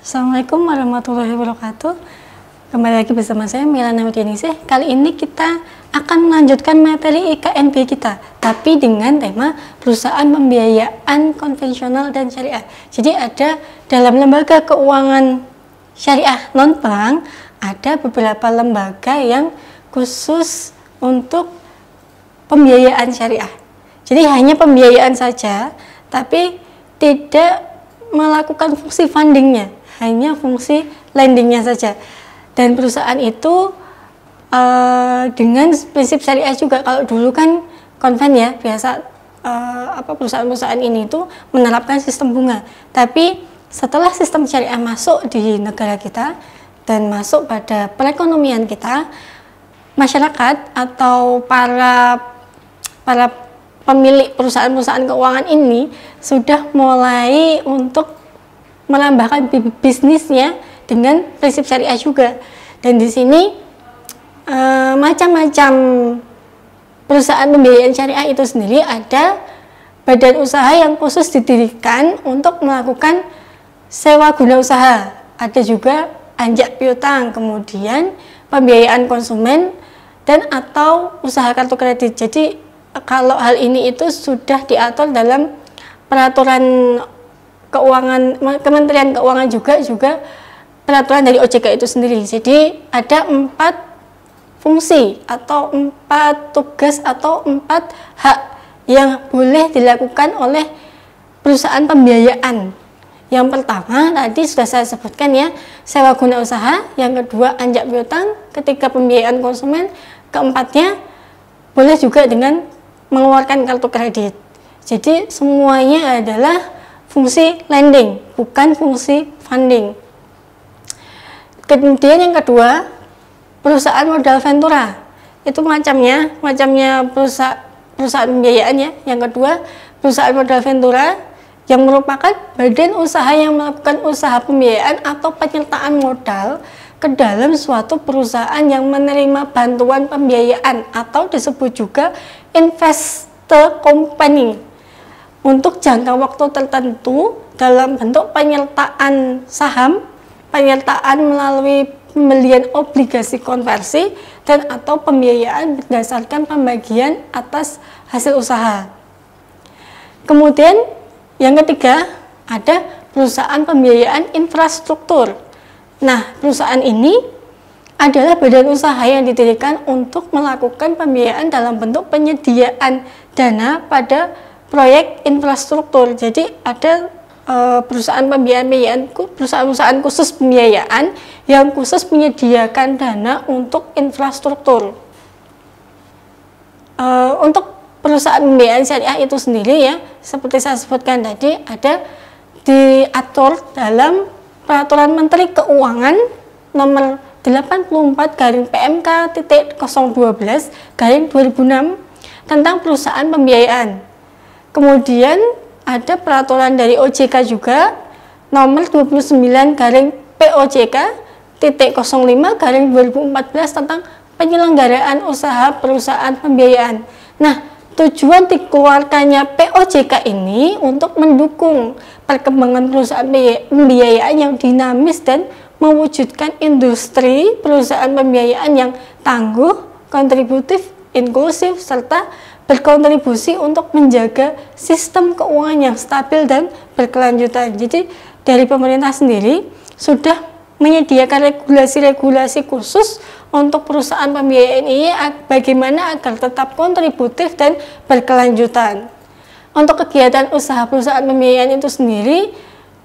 Assalamualaikum warahmatullahi wabarakatuh. Kembali lagi bersama saya Milana Widianingsih. Kali ini kita akan melanjutkan materi IKNB kita, tapi dengan tema perusahaan pembiayaan konvensional dan syariah. Jadi ada dalam lembaga keuangan syariah non-bank, ada beberapa lembaga yang khusus untuk pembiayaan syariah. Jadi hanya pembiayaan saja, tapi tidak melakukan fungsi fundingnya, hanya fungsi lendingnya saja. Dan perusahaan itu dengan prinsip syariah juga. Kalau dulu kan konven ya, biasa perusahaan-perusahaan ini itu menerapkan sistem bunga. Tapi setelah sistem syariah masuk di negara kita dan masuk pada perekonomian kita, masyarakat atau para pemilik perusahaan-perusahaan keuangan ini sudah mulai untuk menambahkan bisnisnya dengan prinsip syariah juga. Dan di sini macam-macam perusahaan pembiayaan syariah itu sendiri. Ada badan usaha yang khusus didirikan untuk melakukan sewa guna usaha, ada juga anjak piutang, kemudian pembiayaan konsumen dan atau usaha kartu kredit. Jadi kalau hal ini itu sudah diatur dalam peraturan keuangan Kementerian Keuangan juga peraturan dari OJK itu sendiri. Jadi ada 4 fungsi atau 4 tugas atau 4 hak yang boleh dilakukan oleh perusahaan pembiayaan. Yang pertama tadi sudah saya sebutkan ya, sewa guna usaha. Yang kedua anjak piutang, ketiga pembiayaan konsumen, keempatnya boleh juga dengan mengeluarkan kartu kredit. Jadi semuanya adalah fungsi lending, bukan fungsi funding. Kemudian yang kedua, perusahaan modal ventura. Itu macamnya perusahaan pembiayaan ya. Yang kedua, perusahaan modal ventura yang merupakan badan usaha yang melakukan usaha pembiayaan atau penyertaan modal ke dalam suatu perusahaan yang menerima bantuan pembiayaan atau disebut juga investor company untuk jangka waktu tertentu dalam bentuk penyertaan saham, penyertaan melalui pembelian obligasi konversi, dan atau pembiayaan berdasarkan pembagian atas hasil usaha. Kemudian yang ketiga, ada perusahaan pembiayaan infrastruktur. Nah, perusahaan ini adalah badan usaha yang didirikan untuk melakukan pembiayaan dalam bentuk penyediaan dana pada proyek infrastruktur. Jadi ada perusahaan-perusahaan khusus pembiayaan yang khusus menyediakan dana untuk infrastruktur. Untuk perusahaan pembiayaan syariah itu sendiri ya, seperti saya sebutkan tadi, ada diatur dalam Peraturan Menteri Keuangan nomor 84/PMK.012/2006 tentang perusahaan pembiayaan. Kemudian ada peraturan dari OJK juga nomor 29/POJK.05/2014 tentang penyelenggaraan usaha perusahaan pembiayaan. Nah, tujuan dikeluarkannya POJK ini untuk mendukung perkembangan perusahaan pembiayaan yang dinamis dan mewujudkan industri perusahaan pembiayaan yang tangguh, kontributif, inklusif, serta berkontribusi untuk menjaga sistem keuangan yang stabil dan berkelanjutan. Jadi dari pemerintah sendiri sudah menyediakan regulasi-regulasi khusus untuk perusahaan pembiayaan ini bagaimana agar tetap kontributif dan berkelanjutan. Untuk kegiatan usaha perusahaan pembiayaan itu sendiri,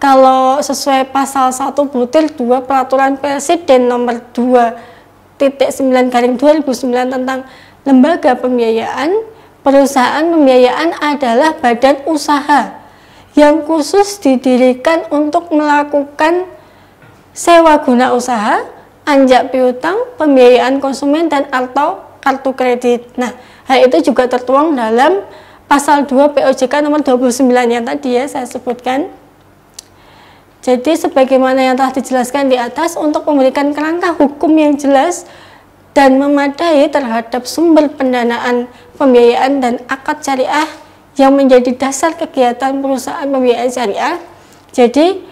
kalau sesuai pasal 1/2 Peraturan Presiden nomor 2.9/2009 tentang lembaga pembiayaan, perusahaan pembiayaan adalah badan usaha yang khusus didirikan untuk melakukan sewa guna usaha, anjak piutang, pembiayaan konsumen, dan atau kartu kredit. Nah, hal itu juga tertuang dalam pasal 2 POJK nomor 29 yang tadi ya saya sebutkan. Jadi sebagaimana yang telah dijelaskan di atas, untuk memberikan kerangka hukum yang jelas dan memadai terhadap sumber pendanaan pembiayaan dan akad syariah yang menjadi dasar kegiatan perusahaan pembiayaan syariah. Jadi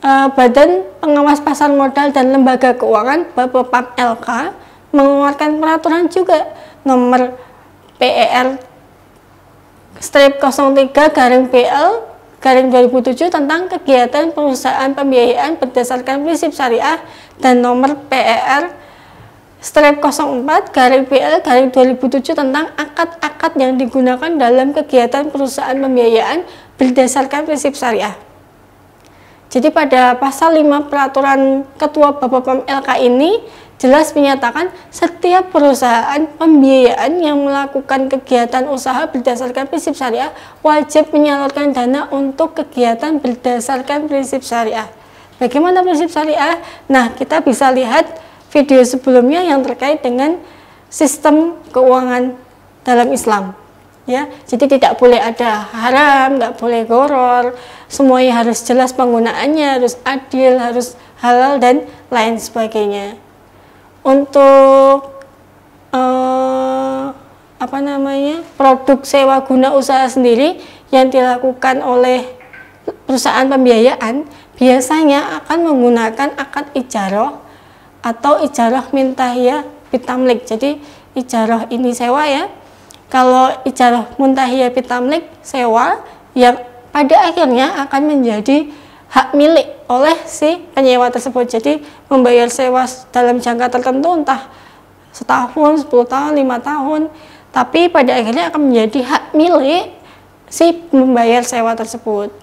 Badan Pengawas Pasar Modal dan Lembaga Keuangan Bapepam LK mengeluarkan peraturan juga nomor PER strip 03/PL/2007 tentang kegiatan perusahaan pembiayaan berdasarkan prinsip syariah dan nomor PER strip 04/PL/2007 tentang akad-akad yang digunakan dalam kegiatan perusahaan pembiayaan berdasarkan prinsip syariah. Jadi pada pasal 5 peraturan Ketua Bapepam LK ini jelas menyatakan setiap perusahaan pembiayaan yang melakukan kegiatan usaha berdasarkan prinsip syariah wajib menyalurkan dana untuk kegiatan berdasarkan prinsip syariah. Bagaimana prinsip syariah? Nah, kita bisa lihat video sebelumnya yang terkait dengan sistem keuangan dalam Islam. Ya, jadi tidak boleh ada haram, nggak boleh goror, semuanya harus jelas penggunaannya, harus adil, harus halal dan lain sebagainya. Untuk produk sewa guna usaha sendiri yang dilakukan oleh perusahaan pembiayaan biasanya akan menggunakan akad ijarah atau ijarah mintahiyah bitamlik. Jadi ijarah ini sewa ya. Kalau ijarah muntahiyah bitamlik sewa yang pada akhirnya akan menjadi hak milik oleh si penyewa tersebut. Jadi membayar sewa dalam jangka tertentu entah setahun, 10 tahun, 5 tahun, tapi pada akhirnya akan menjadi hak milik si membayar sewa tersebut.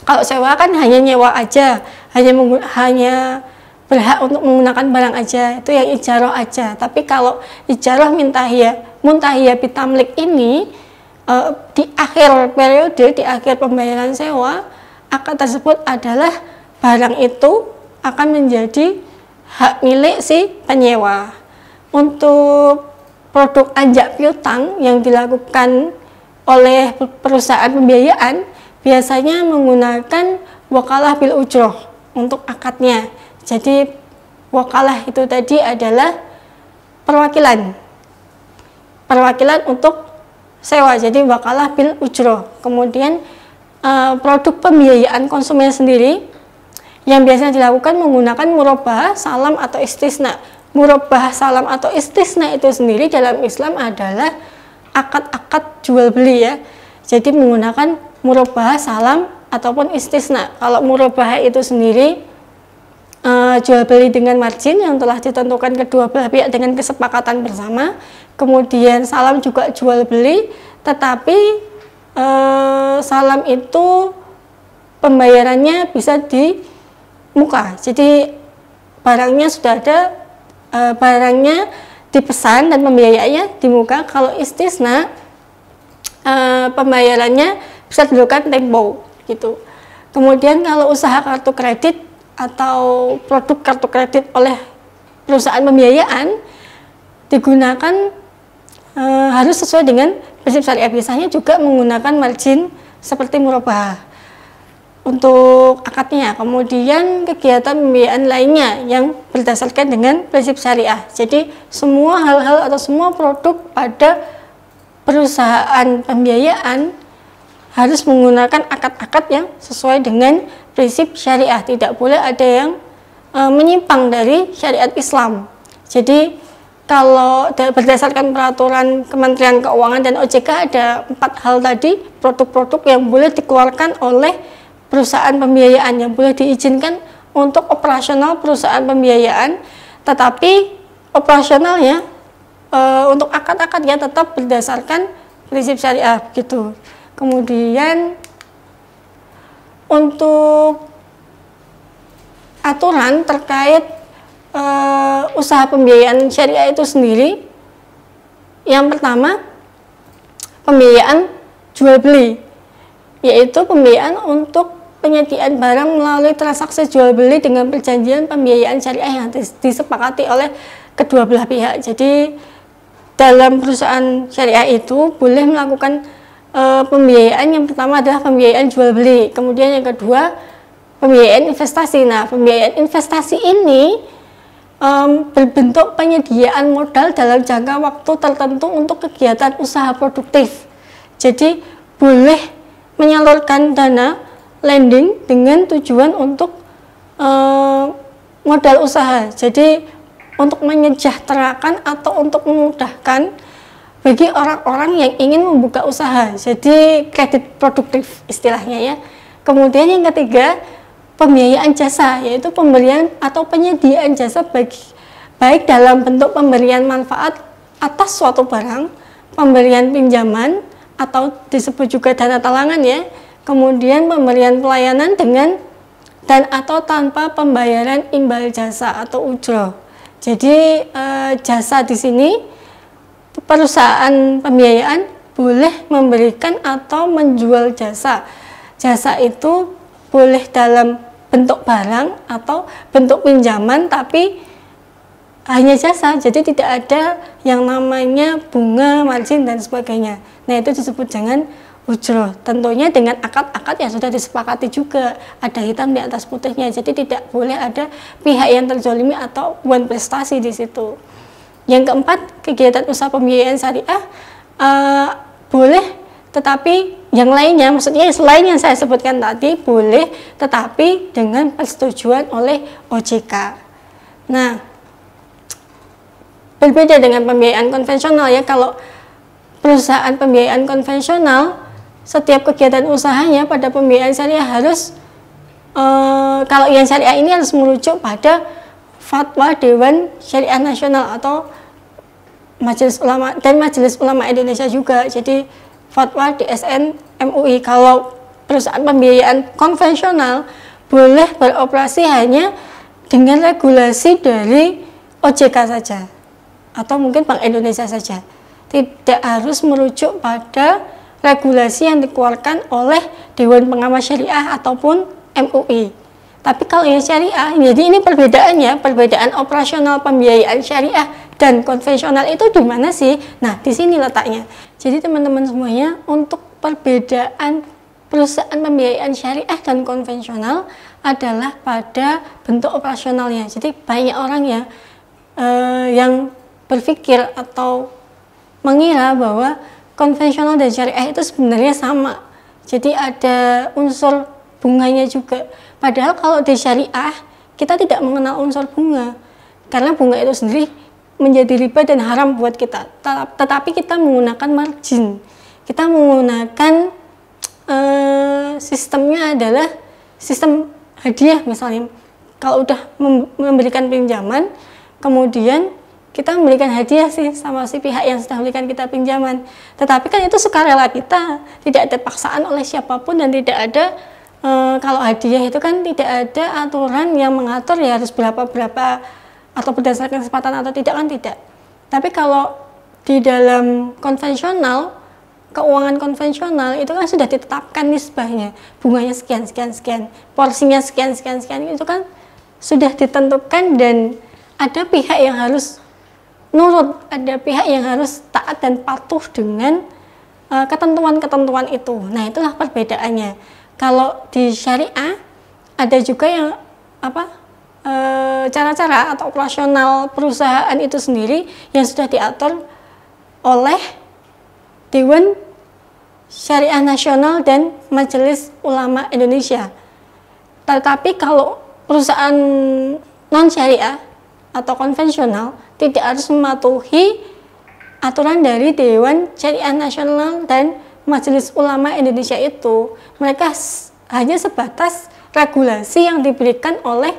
Kalau sewa kan hanya nyewa aja, hanya berhak untuk menggunakan barang aja, itu yang ijarah aja. Tapi kalau ijarah muntahiyah bitamlik ini di akhir periode, di akhir pembayaran sewa, akad tersebut adalah barang itu akan menjadi hak milik si penyewa. Untuk produk ajak piutang yang dilakukan oleh perusahaan pembiayaan biasanya menggunakan wakalah bil ujroh untuk akadnya. Jadi wakalah itu tadi adalah perwakilan untuk sewa, jadi wakalah bil ujroh. Kemudian produk pembiayaan konsumen sendiri yang biasanya dilakukan menggunakan murabahah, salam atau istisna. Murabahah, salam atau istisna itu sendiri dalam Islam adalah akad-akad jual beli ya. Jadi menggunakan murabahah, salam ataupun istisna. Kalau murabahah itu sendiri jual beli dengan margin yang telah ditentukan kedua belah pihak dengan kesepakatan bersama. Kemudian salam juga jual beli, tetapi salam itu pembayarannya bisa di muka. Jadi barangnya sudah ada, barangnya dipesan dan pembiayaannya di muka. Kalau istisna pembayarannya bisa dilakukan tempo gitu. Kemudian kalau usaha kartu kredit atau produk kartu kredit oleh perusahaan pembiayaan digunakan harus sesuai dengan prinsip syariah. Biasanya juga menggunakan margin seperti murabahah untuk akadnya. Kemudian kegiatan pembiayaan lainnya yang berdasarkan dengan prinsip syariah. Jadi semua hal-hal atau semua produk pada perusahaan pembiayaan harus menggunakan akad-akad yang sesuai dengan prinsip syariah. Tidak boleh ada yang menyimpang dari syariat Islam. Jadi kalau berdasarkan peraturan Kementerian Keuangan dan OJK ada 4 hal tadi, produk-produk yang boleh dikeluarkan oleh perusahaan pembiayaan, yang boleh diizinkan untuk operasional perusahaan pembiayaan, tetapi operasionalnya untuk akad-akadnya tetap berdasarkan prinsip syariah gitu. Kemudian untuk aturan terkait usaha pembiayaan syariah itu sendiri, yang pertama pembiayaan jual beli, yaitu pembiayaan untuk penyediaan barang melalui transaksi jual beli dengan perjanjian pembiayaan syariah yang disepakati oleh kedua belah pihak. Jadi dalam perusahaan syariah itu boleh melakukan pembiayaan. Yang pertama adalah pembiayaan jual beli, kemudian yang kedua pembiayaan investasi. Nah, pembiayaan investasi ini berbentuk penyediaan modal dalam jangka waktu tertentu untuk kegiatan usaha produktif. Jadi boleh menyalurkan dana lending dengan tujuan untuk modal usaha. Jadi untuk menyejahterakan atau untuk memudahkan bagi orang-orang yang ingin membuka usaha. Jadi kredit produktif istilahnya ya. Kemudian yang ketiga, pembiayaan jasa, yaitu pemberian atau penyediaan jasa baik dalam bentuk pemberian manfaat atas suatu barang, pemberian pinjaman atau disebut juga dana talangan ya. Kemudian pemberian pelayanan dengan dan atau tanpa pembayaran imbal jasa atau ujroh. Jadi jasa di sini perusahaan pembiayaan boleh memberikan atau menjual jasa. Jasa itu boleh dalam bentuk barang atau bentuk pinjaman, tapi hanya jasa. Jadi tidak ada yang namanya bunga, margin dan sebagainya. Nah, itu disebut dengan ujroh, tentunya dengan akad-akad yang sudah disepakati juga, ada hitam di atas putihnya. Jadi tidak boleh ada pihak yang terzolimi atau uang prestasi di situ. Yang keempat, kegiatan usaha pembiayaan syariah boleh, tetapi yang lainnya, maksudnya selain yang saya sebutkan tadi, boleh tetapi dengan persetujuan oleh OJK. Nah, berbeda dengan pembiayaan konvensional ya. Kalau perusahaan pembiayaan konvensional, setiap kegiatan usahanya pada pembiayaan syariah harus kalau yang syariah ini harus merujuk pada fatwa Dewan Syariah Nasional atau Majelis Ulama dan Majelis Ulama Indonesia juga. Jadi fatwa DSN MUI. Kalau perusahaan pembiayaan konvensional boleh beroperasi hanya dengan regulasi dari OJK saja atau mungkin Bank Indonesia saja. Tidak harus merujuk pada regulasi yang dikeluarkan oleh Dewan Pengawas Syariah ataupun MUI. Tapi kalau yang syariah, jadi ini perbedaannya, perbedaan operasional pembiayaan syariah dan konvensional itu di mana sih? Nah, di sini letaknya. Jadi teman-teman semuanya, untuk perbedaan perusahaan pembiayaan syariah dan konvensional adalah pada bentuk operasionalnya. Jadi banyak orang yang berpikir atau mengira bahwa konvensional dan syariah itu sebenarnya sama. Jadi ada unsur bunganya juga. Padahal kalau di syariah kita tidak mengenal unsur bunga, karena bunga itu sendiri menjadi riba dan haram buat kita. Tetapi kita menggunakan margin. Kita menggunakan sistemnya adalah sistem hadiah misalnya. Kalau udah memberikan pinjaman, kemudian kita memberikan hadiah sih sama si pihak yang sudah memberikan kita pinjaman. Tetapi kan itu sukarela kita, tidak ada paksaan oleh siapapun dan tidak ada kalau hadiah itu kan tidak ada aturan yang mengatur ya harus berapa-berapa atau berdasarkan kesempatan atau tidak, kan tidak. Tapi kalau di dalam konvensional, keuangan konvensional itu kan sudah ditetapkan nisbahnya, bunganya sekian, porsinya sekian, itu kan sudah ditentukan dan ada pihak yang harus nurut, ada pihak yang harus taat dan patuh dengan ketentuan-ketentuan itu. Nah, itulah perbedaannya. Kalau di syariah ada juga yang cara-cara atau operasional perusahaan itu sendiri yang sudah diatur oleh Dewan Syariah Nasional dan Majelis Ulama Indonesia. Tetapi kalau perusahaan non syariah atau konvensional tidak harus mematuhi aturan dari Dewan Syariah Nasional dan Majelis Ulama Indonesia itu. Mereka hanya sebatas regulasi yang diberikan oleh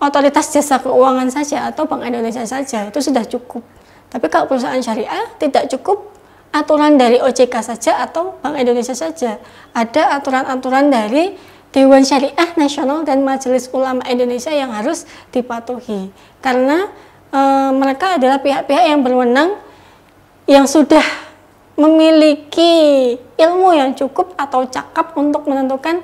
otoritas jasa keuangan saja atau Bank Indonesia saja, itu sudah cukup. Tapi kalau perusahaan syariah tidak cukup aturan dari OJK saja atau Bank Indonesia saja, ada aturan-aturan dari Dewan Syariah Nasional dan Majelis Ulama Indonesia yang harus dipatuhi, karena mereka adalah pihak-pihak yang berwenang, yang sudah memiliki ilmu yang cukup atau cakap untuk menentukan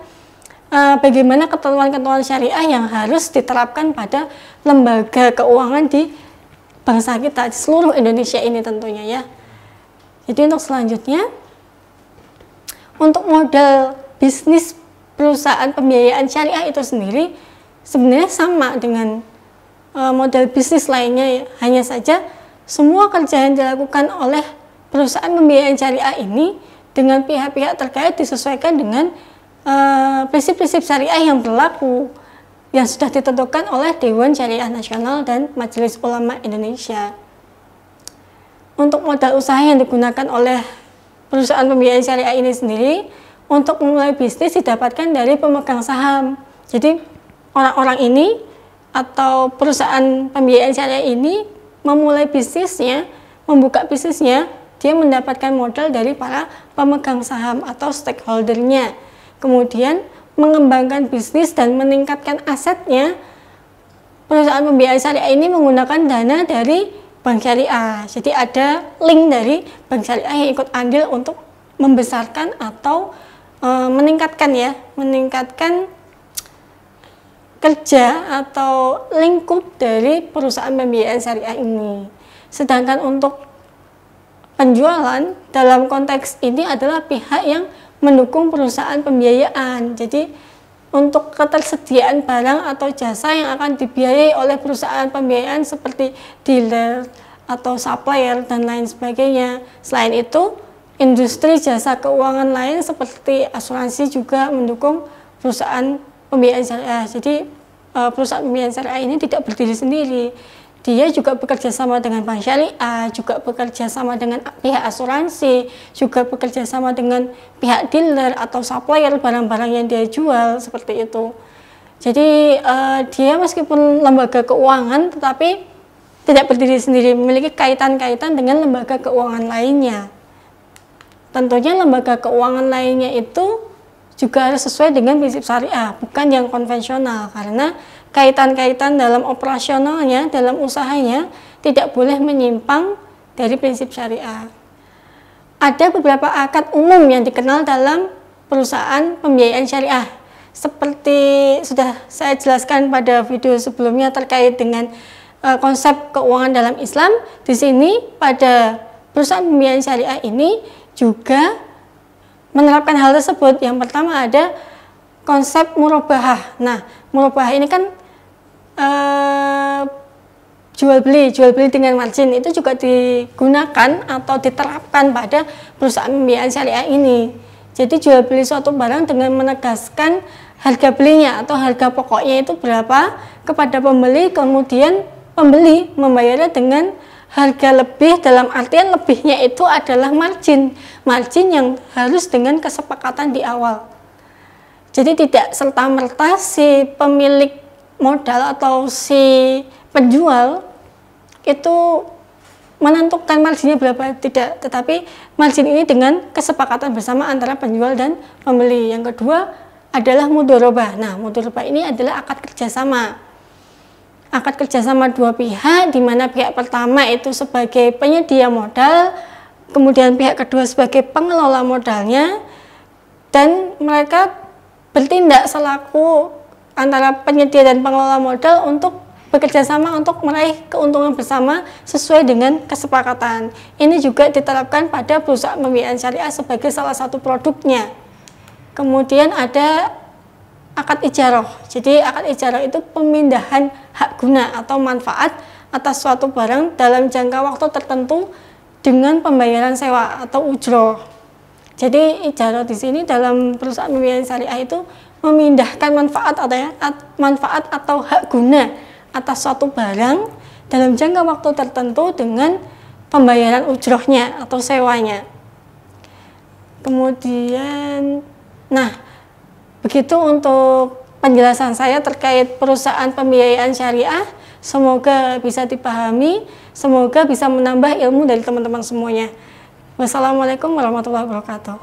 bagaimana ketentuan-ketentuan syariah yang harus diterapkan pada lembaga keuangan di bangsa kita, di seluruh Indonesia ini tentunya ya. Jadi untuk selanjutnya, untuk modal bisnis perusahaan pembiayaan syariah itu sendiri sebenarnya sama dengan model bisnis lainnya ya. Hanya saja semua kerja yang dilakukan oleh perusahaan pembiayaan syariah ini dengan pihak-pihak terkait disesuaikan dengan prinsip-prinsip syariah yang berlaku yang sudah ditentukan oleh Dewan Syariah Nasional dan Majelis Ulama Indonesia. Untuk modal usaha yang digunakan oleh perusahaan pembiayaan syariah ini sendiri untuk memulai bisnis didapatkan dari pemegang saham. Jadi orang-orang ini atau perusahaan pembiayaan syariah ini memulai bisnisnya, membuka bisnisnya, dia mendapatkan modal dari para pemegang saham atau stakeholdernya. Kemudian mengembangkan bisnis dan meningkatkan asetnya, perusahaan pembiayaan syariah ini menggunakan dana dari bank syariah. Jadi ada link dari bank syariah yang ikut andil untuk membesarkan atau meningkatkan kerja atau lingkup dari perusahaan pembiayaan syariah ini. Sedangkan untuk penjualan dalam konteks ini adalah pihak yang mendukung perusahaan pembiayaan. Jadi untuk ketersediaan barang atau jasa yang akan dibiayai oleh perusahaan pembiayaan seperti dealer atau supplier dan lain sebagainya. Selain itu, industri jasa keuangan lain seperti asuransi juga mendukung perusahaan pembiayaan syariah. Jadi perusahaan pembiayaan syariah ini tidak berdiri sendiri. Dia juga bekerja sama dengan bank syariah, juga bekerja sama dengan pihak asuransi, juga bekerja sama dengan pihak dealer atau supplier barang-barang yang dia jual, seperti itu. Jadi dia meskipun lembaga keuangan tetapi tidak berdiri sendiri, memiliki kaitan-kaitan dengan lembaga keuangan lainnya. Tentunya lembaga keuangan lainnya itu juga harus sesuai dengan prinsip syariah, bukan yang konvensional, karena kaitan-kaitan dalam operasionalnya, dalam usahanya tidak boleh menyimpang dari prinsip syariah. Ada beberapa akad umum yang dikenal dalam perusahaan pembiayaan syariah. Seperti sudah saya jelaskan pada video sebelumnya terkait dengan konsep keuangan dalam Islam, di sini pada perusahaan pembiayaan syariah ini juga menerapkan hal tersebut. Yang pertama ada konsep murabahah. Nah, murabahah ini kan jual beli dengan margin itu juga digunakan atau diterapkan pada perusahaan pembiayaan syariah ini. Jadi jual beli suatu barang dengan menegaskan harga belinya atau harga pokoknya itu berapa kepada pembeli, kemudian pembeli membayarnya dengan harga lebih, dalam artian lebihnya itu adalah margin yang harus dengan kesepakatan di awal. Jadi tidak serta-merta si pemilik modal atau si penjual itu menentukan marginnya berapa, tidak, tetapi margin ini dengan kesepakatan bersama antara penjual dan pembeli. Yang kedua adalah mudharabah. Nah, mudharabah ini adalah akad kerjasama. Akad kerjasama dua pihak, di mana pihak pertama itu sebagai penyedia modal, kemudian pihak kedua sebagai pengelola modalnya, dan mereka bertindak selaku antara penyedia dan pengelola modal untuk bekerja sama untuk meraih keuntungan bersama sesuai dengan kesepakatan. Ini juga diterapkan pada perusahaan pembiayaan syariah sebagai salah satu produknya. Kemudian ada akad ijarah. Jadi akad ijarah itu pemindahan hak guna atau manfaat atas suatu barang dalam jangka waktu tertentu dengan pembayaran sewa atau ujroh. Jadi ijarah di sini dalam perusahaan pembiayaan syariah itu memindahkan manfaat atau hak guna atas suatu barang dalam jangka waktu tertentu dengan pembayaran ujrohnya atau sewanya. Kemudian, nah, begitu untuk penjelasan saya terkait perusahaan pembiayaan syariah. Semoga bisa dipahami, semoga bisa menambah ilmu dari teman-teman semuanya. Wassalamualaikum warahmatullahi wabarakatuh.